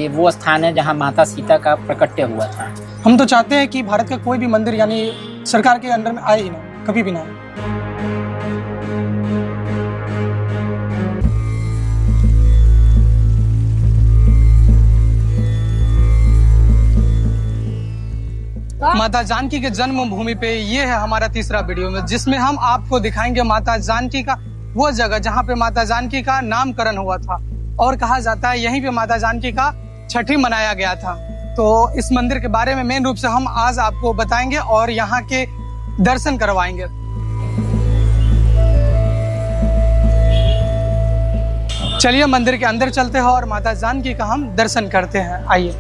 ये वो स्थान है जहाँ माता सीता का प्रकट्य हुआ था। हम तो चाहते हैं कि भारत का कोई भी मंदिर यानी सरकार के अंडर में आए ही ना, कभी भी ना आए। माता जानकी के जन्मभूमि पे ये है हमारा तीसरा वीडियो में, जिसमें हम आपको दिखाएंगे माता जानकी का वो जगह जहाँ पे माता जानकी का नामकरण हुआ था और कहा जाता है यहीं पे माता जानकी का छठी मनाया गया था। तो इस मंदिर के बारे में मेन रूप से हम आज आपको बताएंगे और यहाँ के दर्शन करवाएंगे। चलिए मंदिर के अंदर चलते हैं और माता जानकी का हम दर्शन करते हैं। आइए।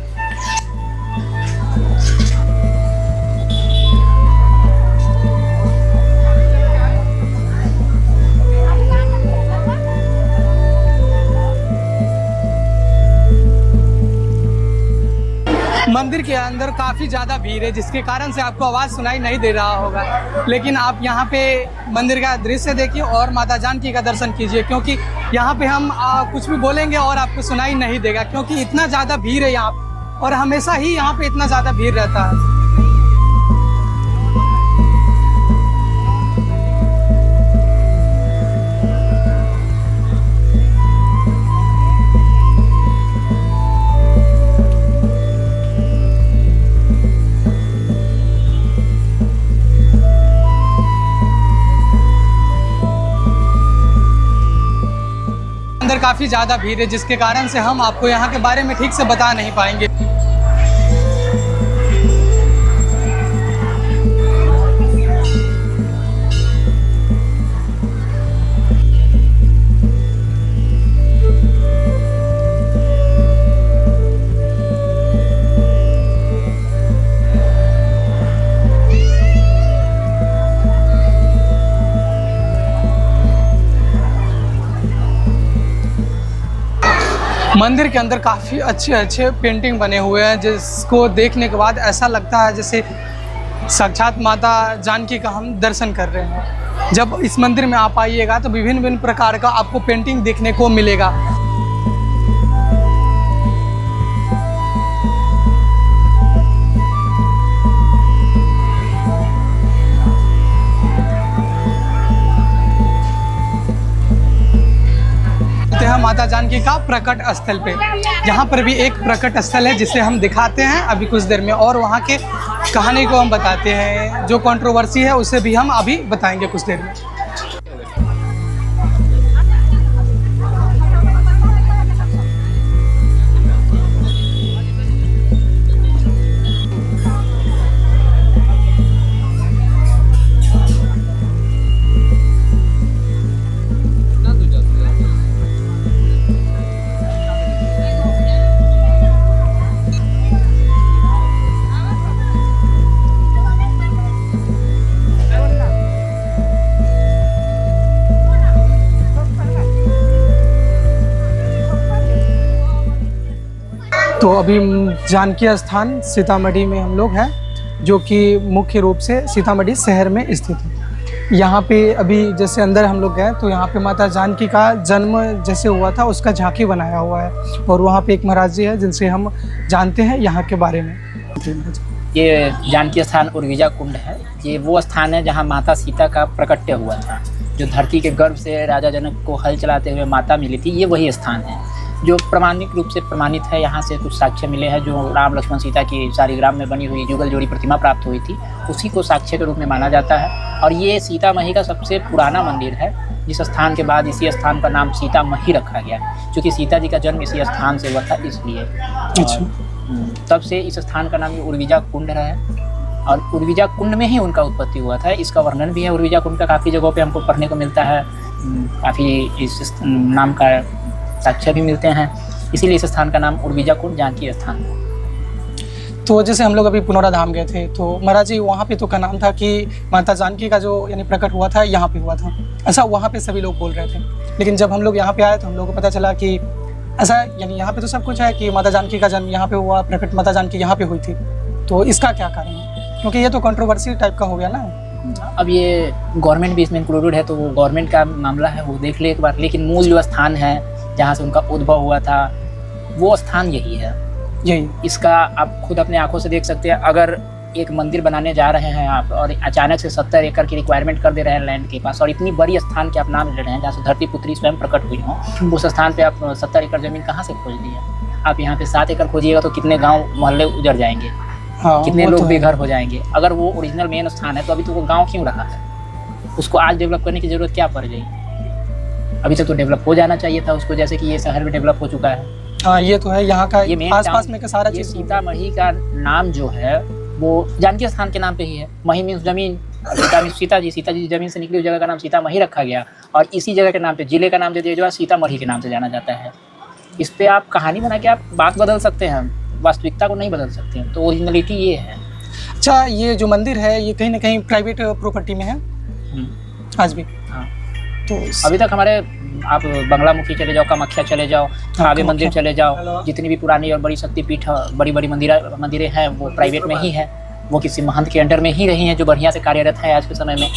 मंदिर के अंदर काफी ज्यादा भीड़ है, जिसके कारण से आपको आवाज सुनाई नहीं दे रहा होगा, लेकिन आप यहाँ पे मंदिर का दृश्य देखिए और माता जानकी का दर्शन कीजिए, क्योंकि यहाँ पे हम कुछ भी बोलेंगे और आपको सुनाई नहीं देगा, क्योंकि इतना ज्यादा भीड़ है यहाँ और हमेशा ही यहाँ पे इतना ज्यादा भीड़ रहता है। अंदर काफी ज्यादा भीड़ है, जिसके कारण से हम आपको यहाँ के बारे में ठीक से बता नहीं पाएंगे। मंदिर के अंदर काफ़ी अच्छे पेंटिंग बने हुए हैं, जिसको देखने के बाद ऐसा लगता है जैसे साक्षात माता जानकी का हम दर्शन कर रहे हैं। जब इस मंदिर में आप आइएगा तो विभिन्न प्रकार का आपको पेंटिंग देखने को मिलेगा। माता जानकी का प्रकट स्थल पे, यहाँ पर भी एक प्रकट स्थल है जिसे हम दिखाते हैं अभी कुछ देर में, और वहाँ के कहानी को हम बताते हैं। जो कंट्रोवर्सी है उसे भी हम अभी बताएंगे कुछ देर में। तो अभी जानकी स्थान सीतामढ़ी में हम लोग हैं, जो कि मुख्य रूप से सीतामढ़ी शहर में स्थित है। यहाँ पे अभी जैसे अंदर हम लोग गए तो यहाँ पे माता जानकी का जन्म जैसे हुआ था उसका झांकी बनाया हुआ है, और वहाँ पे एक महाराज जी है जिनसे हम जानते हैं यहाँ के बारे में। ये जानकी स्थान उर्विजा कुंड है। ये वो स्थान है जहाँ माता सीता का प्रकट्य हुआ था, जो धरती के गर्भ से राजा जनक को हल चलाते हुए माता मिली थी। ये वही स्थान है जो प्रमाणिक रूप से प्रमाणित है। यहाँ से कुछ साक्ष्य मिले हैं जो राम लक्ष्मण सीता की शालिग्राम में बनी हुई जुगल जोड़ी प्रतिमा प्राप्त हुई थी, उसी को साक्ष्य के रूप में माना जाता है। और ये सीतामढ़ी का सबसे पुराना मंदिर है, जिस स्थान के बाद इसी स्थान का नाम सीतामढ़ी रखा गया, क्योंकि सीता जी का जन्म इसी स्थान से हुआ था इसलिए। तब से इस स्थान का नाम उर्विजा कुंड रहा है, और उर्विजा कुंड में ही उनका उत्पत्ति हुआ था। इसका वर्णन भी है उर्विजा कुंड का, काफ़ी जगहों पे हमको पढ़ने को मिलता है, काफ़ी इस नाम का साक्ष्य भी मिलते हैं, इसीलिए इस स्थान का नाम उर्विजा कुंड जानकी स्थान। तो जैसे हम लोग अभी पुनौरा धाम गए थे तो महाराज जी वहाँ पे तो का नाम था कि माता जानकी का जो यानी प्रकट हुआ था यहाँ पे हुआ था, ऐसा वहाँ पे सभी लोग बोल रहे थे। लेकिन जब हम लोग यहाँ पे आए तो हम लोग को पता चला कि ऐसा यानी यहाँ पे तो सब कुछ है कि माता जानकी का जन्म यहाँ पे हुआ, प्रकट माता जानकी यहाँ पे हुई थी। तो इसका क्या कारण है, क्योंकि ये तो कंट्रोवर्सी टाइप का हो गया ना। अब ये गवर्नमेंट भी इसमें इंक्लूडेड है, तो वो गवर्नमेंट का मामला है, वो देख ले एक बार। लेकिन मूल जो स्थान है जहाँ से उनका उद्भव हुआ था वो स्थान यही है। यही इसका आप खुद अपने आंखों से देख सकते हैं। अगर एक मंदिर बनाने जा रहे हैं आप और अचानक से 70 एकड़ की रिक्वायरमेंट कर दे रहे हैं लैंड के पास, और इतनी बड़ी स्थान के आप नाम ले रहे हैं जहाँ से धरती पुत्री स्वयं प्रकट हुई हो, उस स्थान पे आप 70 एकड़ जमीन कहाँ से खोज ली है? आप यहाँ पे 7 एकड़ खोजिएगा तो कितने गांव मोहल्ले उजड़ जाएंगे, हाँ, कितने वो लोग तो है। बेघर हो जाएंगे। अगर वो ओरिजिनल मेन स्थान है तो अभी तो वो गाँव क्यों रहा है? उसको आज डेवलप करने की जरूरत क्या पड़ गई? अभी तक तो डेवलप हो जाना चाहिए था उसको, जैसे कि ये शहर में डेवलप हो चुका है। हाँ, ये तो है। यहाँ का ये मेन आसपास में का सारा ये चीज सीतामढ़ी का नाम जो है वो जानकी स्थान के नाम पे ही है। मही मीन्स जमीन, सीता मीन्स सीता जी जमीन से निकली, उस जगह का नाम सीतामढ़ी रखा गया और इसी जगह के नाम पे जिले का नाम दे दिया जो है सीतामढ़ी के नाम से जाना जाता है। इस पे आप कहानी बना के आप बात बदल सकते हैं, वास्तविकता को नहीं बदल सकते हैं। तो ओरिजिनलिटी ये है। अच्छा, ये जो मंदिर है ये कहीं ना कहीं प्राइवेट प्रॉपर्टी में है आज भी। हाँ, तो अभी तक हमारे आप बंगलामुखी चले जाओ, कामाख्या चले जाओ, थावे मंदिर चले जाओ, जितनी भी पुरानी और बड़ी शक्तिपीठ बड़ी बड़ी मंदिरें हैं वो प्राइवेट में ही है। वो किसी महंत के अंडर में ही रही हैं जो बढ़िया से कार्यरत है आज के समय में।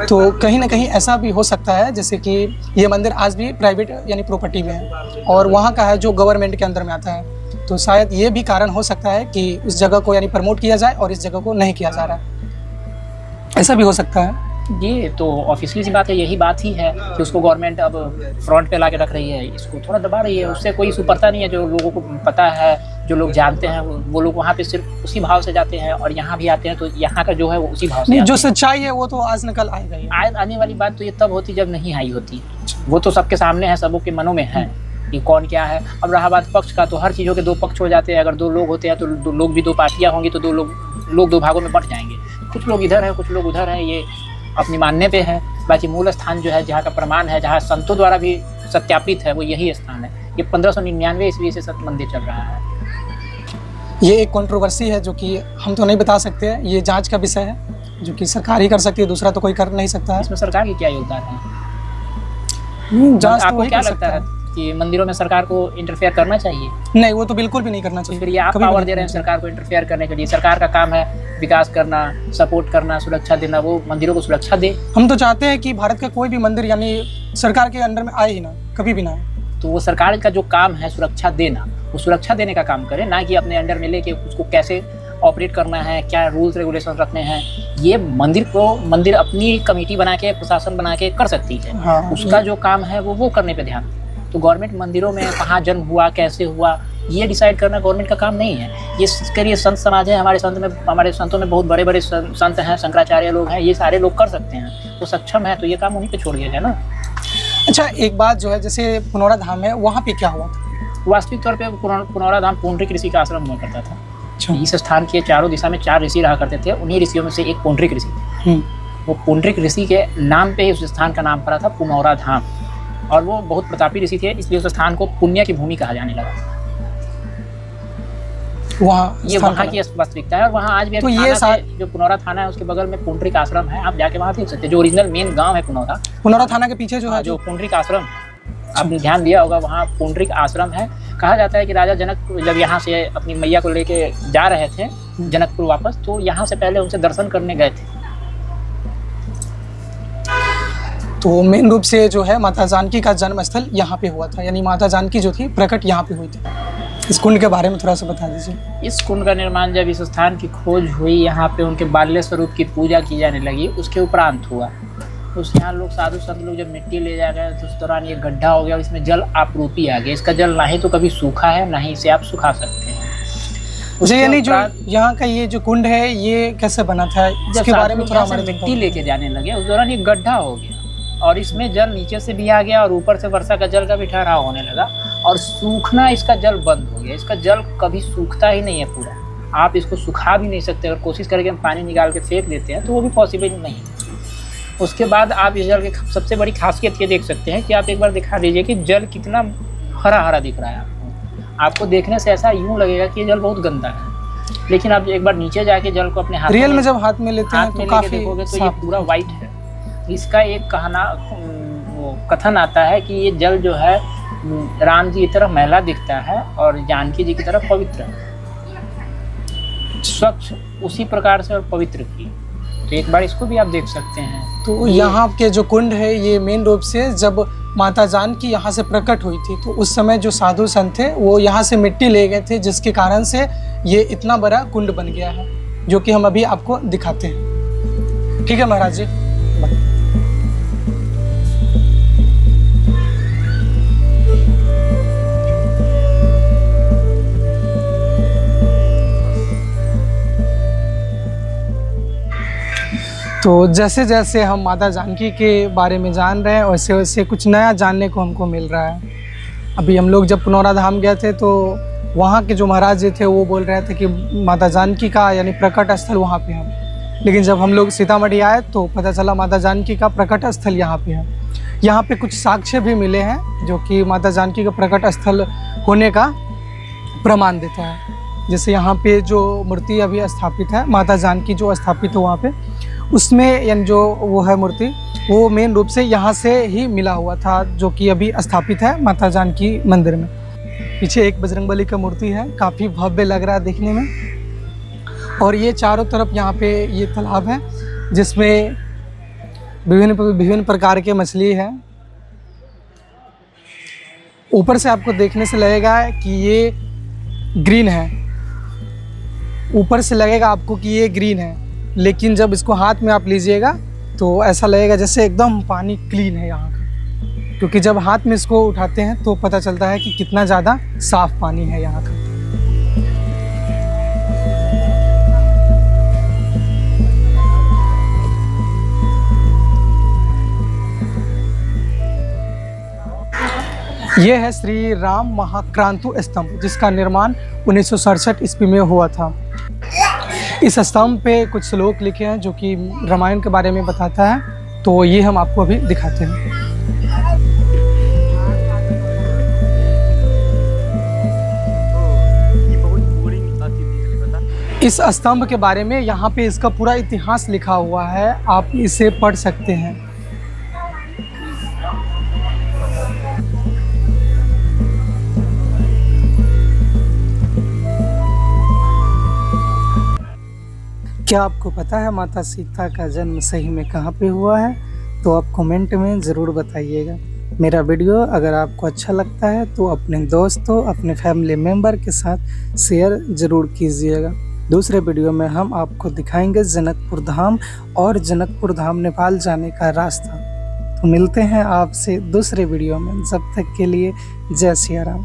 तो कहीं ना कहीं ऐसा भी हो सकता है जैसे कि ये मंदिर आज भी प्राइवेट यानी प्रॉपर्टी में है और वहाँ का है जो गवर्नमेंट के अंदर में आता है। तो शायद ये भी कारण हो सकता है कि उस जगह को यानी प्रमोट किया जाए और इस जगह को नहीं किया जा रहा है। ऐसा भी हो सकता है। ये तो ऑफिशियली सी बात है, यही बात ही है कि उसको गवर्नमेंट अब फ्रंट पे ला के रख रही है, इसको थोड़ा दबा रही है। उससे कोई सुपरता नहीं है। जो लोगों को पता है, जो लोग जानते हैं, वो लोग वहाँ पे सिर्फ उसी भाव से जाते हैं और यहाँ भी आते हैं तो यहाँ का जो है वो उसी भाव से नहीं, आते जो हैं। सच्चाई है वो तो आज न कल आएगा ही। आने वाली बात तो ये तब होती जब नहीं आई होती। वो तो सबके सामने है, सबों के मनों में है कि कौन क्या है। अब रहा बात पक्ष का, तो हर चीज़ों के दो पक्ष हो जाते हैं। अगर दो लोग होते हैं तो दो लोग भी दो पार्टियाँ होंगी तो दो लोग दो भागों में बंट जाएंगे। कुछ लोग इधर हैं, कुछ लोग उधर हैं, ये अपनी मानने पे है। बाकी मूल स्थान जो है, जहाँ का प्रमाण है, जहाँ संतों द्वारा भी सत्यापित है, वो यही स्थान है। ये 1599 ईस्वी से सत मंदिर चल रहा है। ये एक कंट्रोवर्सी है जो कि हम तो नहीं बता सकते हैं। ये जांच का विषय है जो कि सरकार ही कर सकती है, दूसरा तो कोई कर नहीं सकता है। इसमें सरकार की क्या योगदान है? जांच तो आपको वही क्या कर लगता सकता है कि मंदिरों में सरकार को इंटरफेयर करना चाहिए? नहीं, वो तो बिल्कुल भी नहीं करना तो चाहिए। फिर ये आप कभी भी पावर नहीं दे रहे हैं करना सरकार को इंटरफेयर करने के लिए। सरकार का काम है विकास करना, सपोर्ट करना, सुरक्षा देना। वो मंदिरों को सुरक्षा दे। चाहिए। हम तो चाहते हैं कि भारत का कोई भी मंदिर यानी सरकार के अंडर में आए ही ना, कभी भी ना आए। तो वो सरकार का जो काम है सुरक्षा देना, वो सुरक्षा देने का काम करे, ना कि अपने अंडर में लेके उसको कैसे ऑपरेट करना है, क्या रूल्स रेगुलेशन रखने हैं। ये मंदिर अपनी कमेटी बना के, प्रशासन बना के कर सकती है। हाँ, उसका जो काम है वो करने पे ध्यान दे। तो गवर्नमेंट मंदिरों में कहाँ जन्म हुआ, कैसे हुआ, ये डिसाइड करना गवर्नमेंट का काम नहीं है। ये इसके लिए संत समाज है। हमारे संतों में बहुत बड़े बड़े संत हैं, शंकराचार्य लोग हैं, ये सारे लोग कर सकते हैं। तो सक्षम है तो ये काम उन्हीं पे छोड़ दिया जाए ना। अच्छा, एक बात जो है, जैसे पुनौरा धाम है, वहाँ पे क्या हुआ था? वास्तविक तौर पे पुनौरा धाम पुंडरिक ऋषि का आश्रम हुआ करता था। अच्छा। इस स्थान के चारों दिशा में 4 ऋषि रहा करते थे। उन्हीं ऋषियों में से एक पुंडरिक ऋषि थे। वो पुंडरिक ऋषि के नाम पे ही उस स्थान का नाम पड़ा था पुनौरा धाम। और वो बहुत प्रतापी ऋषि थे, इसलिए उस स्थान को पुण्य की भूमि कहा जाने लगा। ये वहाँ की वास्तविकता है। और वहाँ आज भी तो ये जो पुनौरा थाना है उसके बगल में पुंडरिक आश्रम है। आप जाके वहाँ देख सकते हैं। जो ओरिजिनल मेन गाँव है पुनौरा थाना के पीछे जो है जो पुंडरिक आश्रम है, आपने ध्यान दिया होगा, वहाँ पुंडरिक आश्रम है। कहा जाता है कि राजा जनक जब यहाँ से अपनी मैया को लेके जा रहे थे जनकपुर वापस, तो यहाँ से पहले उनसे दर्शन करने गए थे। तो मेन रूप से जो है माता जानकी का जन्म स्थल यहाँ पे हुआ था, यानी माता जानकी जो थी प्रकट यहाँ पे हुई थी। इस कुंड के बारे में थोड़ा सा बता दीजिए। इस कुंड का निर्माण जब इस स्थान की खोज हुई, यहाँ पे उनके बाल्य स्वरूप की पूजा की जाने लगी, उसके उपरांत हुआ। उस यहाँ लोग साधु संत लोग जब मिट्टी ले जा गए तो उस दौरान ये गड्ढा हो गया और इसमें जल आपूर्ति आ गया। इसका जल ना ही तो कभी सूखा है, ना ही इसे आप सुखा सकते हैं। मुझे यानी जो यहाँ का ये जो कुंड है ये कैसे बना था, इसके बारे में थोड़ा हमारे मिट्टी लेके जाने लगे, उस दौरान ये गड्ढा हो गया और इसमें जल नीचे से भी आ गया और ऊपर से वर्षा का जल का भी ठहराव होने लगा और सूखना इसका जल बंद हो गया। इसका जल कभी सूखता ही नहीं है पूरा। आप इसको सुखा भी नहीं सकते। अगर कोशिश करके हम पानी निकाल के फेंक देते हैं तो वो भी पॉसिबल नहीं है। उसके बाद आप इस जल की सबसे बड़ी खासियत ये देख सकते हैं कि आप एक बार दिखा दीजिए कि जल कितना हरा हरा दिख रहा है आपको देखने से ऐसा यूं लगेगा कि ये जल बहुत गंदा है, लेकिन आप एक बार नीचे जाके जल को अपने हाथ रियल में जब हाथ में लेते हैं तो काफी देखोगे तो ये पूरा वाइट है। इसका एक कथन आता है कि ये जल जो है राम जी की तरफ मैला दिखता है और जानकी जी की तरफ पवित्र, स्वच्छ उसी प्रकार से और पवित्र की। तो एक बार इसको भी आप देख सकते हैं। तो यहाँ के जो कुंड है ये मेन रूप से जब माता जानकी यहाँ से प्रकट हुई थी तो उस समय जो साधु संत थे वो यहाँ से मिट्टी ले गए थे, जिसके कारण से ये इतना बड़ा कुंड बन गया है, जो कि हम अभी आपको दिखाते हैं। ठीक है महाराज जी। तो जैसे जैसे हम माता जानकी के बारे में जान रहे हैं वैसे वैसे कुछ नया जानने को हमको मिल रहा है। अभी हम लोग जब पुनौरा धाम गए थे तो वहाँ के जो महाराज जी थे वो बोल रहे थे कि माता जानकी का यानी प्रकट स्थल वहाँ पे है, लेकिन जब हम लोग सीतामढ़ी आए तो पता चला माता जानकी का प्रकट स्थल यहाँ पे है। यहाँ पे कुछ साक्ष्य भी मिले हैं जो कि माता जानकी का प्रकट स्थल होने का प्रमाण देता है। जैसे यहाँ पे जो मूर्ति अभी स्थापित है माता जानकी जो स्थापित है वहाँ पे, उसमें यानी जो वो है मूर्ति वो मेन रूप से यहाँ से ही मिला हुआ था, जो कि अभी स्थापित है माता जानकी मंदिर में। पीछे एक बजरंगबली का मूर्ति है, काफ़ी भव्य लग रहा है देखने में। और ये चारों तरफ यहाँ पे ये तालाब है जिसमें विभिन्न प्रकार के मछली है। ऊपर से आपको देखने से लगेगा कि ये ग्रीन है, ऊपर से लगेगा आपको कि ये ग्रीन है, लेकिन जब इसको हाथ में आप लीजिएगा तो ऐसा लगेगा जैसे एकदम पानी क्लीन है यहाँ का, क्योंकि जब हाथ में इसको उठाते हैं तो पता चलता है कि कितना ज़्यादा साफ पानी है यहाँ का। यह है श्री राम महाक्रांतु स्तंभ, जिसका निर्माण 1967 ईस्वी में हुआ था। इस स्तंभ पे कुछ श्लोक लिखे हैं जो कि रामायण के बारे में बताता है, तो ये हम आपको अभी दिखाते हैं। इस स्तंभ के बारे में यहाँ पे इसका पूरा इतिहास लिखा हुआ है, आप इसे पढ़ सकते हैं। क्या आपको पता है माता सीता का जन्म सही में कहाँ पे हुआ है? तो आप कमेंट में ज़रूर बताइएगा। मेरा वीडियो अगर आपको अच्छा लगता है तो अपने दोस्तों, अपने फैमिली मेम्बर के साथ शेयर ज़रूर कीजिएगा। दूसरे वीडियो में हम आपको दिखाएंगे जनकपुर धाम और जनकपुर धाम नेपाल जाने का रास्ता। तो मिलते हैं आपसे दूसरे वीडियो में, जब तक के लिए जय सिया राम।